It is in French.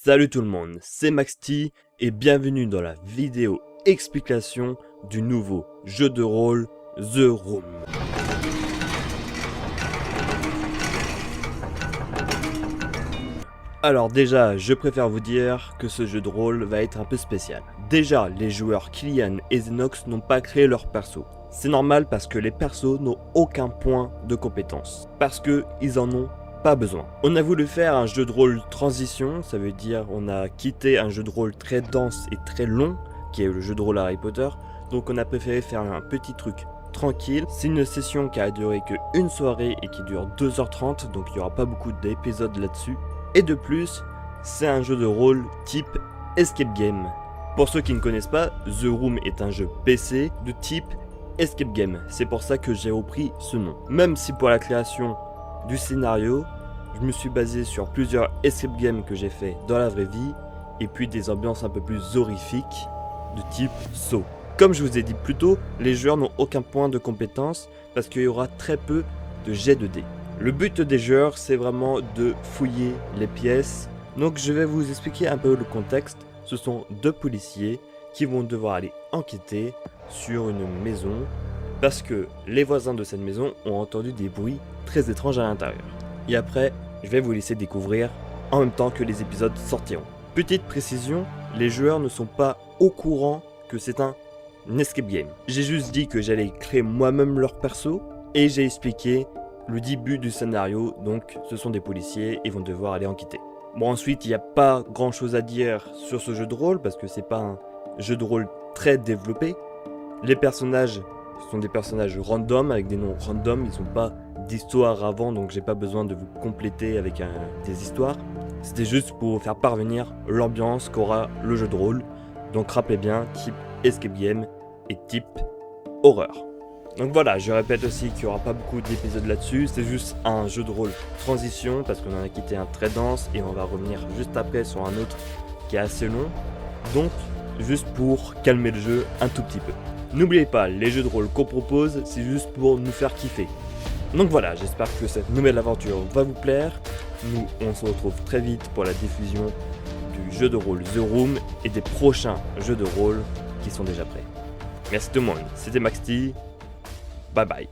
Salut tout le monde, c'est Maxty et bienvenue dans la vidéo explication du nouveau jeu de rôle The Room. Alors déjà, je préfère vous dire que ce jeu de rôle va être un peu spécial. Déjà, les joueurs Killian et Xenox n'ont pas créé leur perso. C'est normal parce que les persos n'ont aucun point de compétence. Parce qu'ils en ont pas besoin. On a voulu faire un jeu de rôle transition, ça veut dire on a quitté un jeu de rôle très dense et très long, qui est le jeu de rôle Harry Potter, donc on a préféré faire un petit truc tranquille. C'est une session qui a duré que une soirée et qui dure 2h30, donc il n'y aura pas beaucoup d'épisodes là-dessus. Et de plus, c'est un jeu de rôle type Escape Game. Pour ceux qui ne connaissent pas, The Room est un jeu PC de type Escape Game, c'est pour ça que j'ai repris ce nom. Même si pour la création du scénario, je me suis basé sur plusieurs escape games que j'ai fait dans la vraie vie et puis des ambiances un peu plus horrifiques de type Saw. Comme je vous ai dit plus tôt, les joueurs n'ont aucun point de compétence parce qu'il y aura très peu de jets de dés. Le but des joueurs, c'est vraiment de fouiller les pièces. Donc je vais vous expliquer un peu le contexte. Ce sont deux policiers qui vont devoir aller enquêter sur une maison parce que les voisins de cette maison ont entendu des bruits très étranges à l'intérieur. Et après, je vais vous laisser découvrir en même temps que les épisodes sortiront. Petite précision, les joueurs ne sont pas au courant que c'est un escape game. J'ai juste dit que j'allais créer moi-même leur perso et j'ai expliqué le début du scénario, donc ce sont des policiers et vont devoir aller enquêter. Bon, ensuite, il n'y a pas grand chose à dire sur ce jeu de rôle parce que c'est pas un jeu de rôle très développé. Les personnages sont des personnages random avec des noms random, ils n'ont pas d'histoire avant, donc j'ai pas besoin de vous compléter avec des histoires. C'était juste pour vous faire parvenir l'ambiance qu'aura le jeu de rôle. Donc rappelez bien, type escape game et type horreur. Donc voilà, je répète aussi qu'il n'y aura pas beaucoup d'épisodes là-dessus, c'est juste un jeu de rôle transition parce qu'on en a quitté un très dense et on va revenir juste après sur un autre qui est assez long. Donc juste pour calmer le jeu un tout petit peu. N'oubliez pas, les jeux de rôle qu'on propose, c'est juste pour nous faire kiffer. Donc voilà, j'espère que cette nouvelle aventure va vous plaire. Nous, on se retrouve très vite pour la diffusion du jeu de rôle The Room et des prochains jeux de rôle qui sont déjà prêts. Merci tout le monde, c'était Maxty, bye bye.